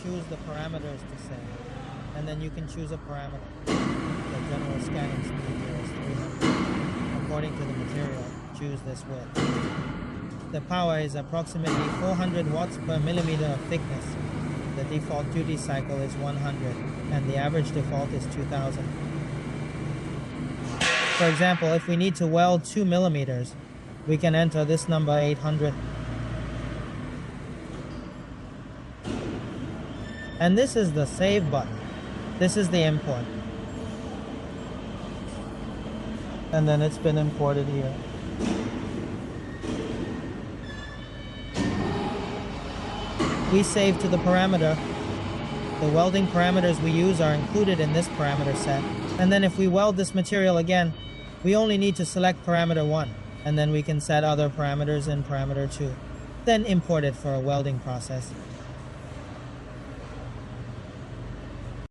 choose the parameters to say, and then you can choose a parameter. The general scanning speed here is 300. According to the material, choose this width. The power is approximately 400 watts per millimeter of thickness. The default duty cycle is 100, and the average default is 2000. For example, if we need to weld 2 millimeters, we can enter this number 800. And this is the save button. This is the import. And then it's been imported here. We save to the parameter. The welding parameters we use are included in this parameter set. And then if we weld this material again, we only need to select parameter 1, and then we can set other parameters in parameter 2. Then import it for a welding process.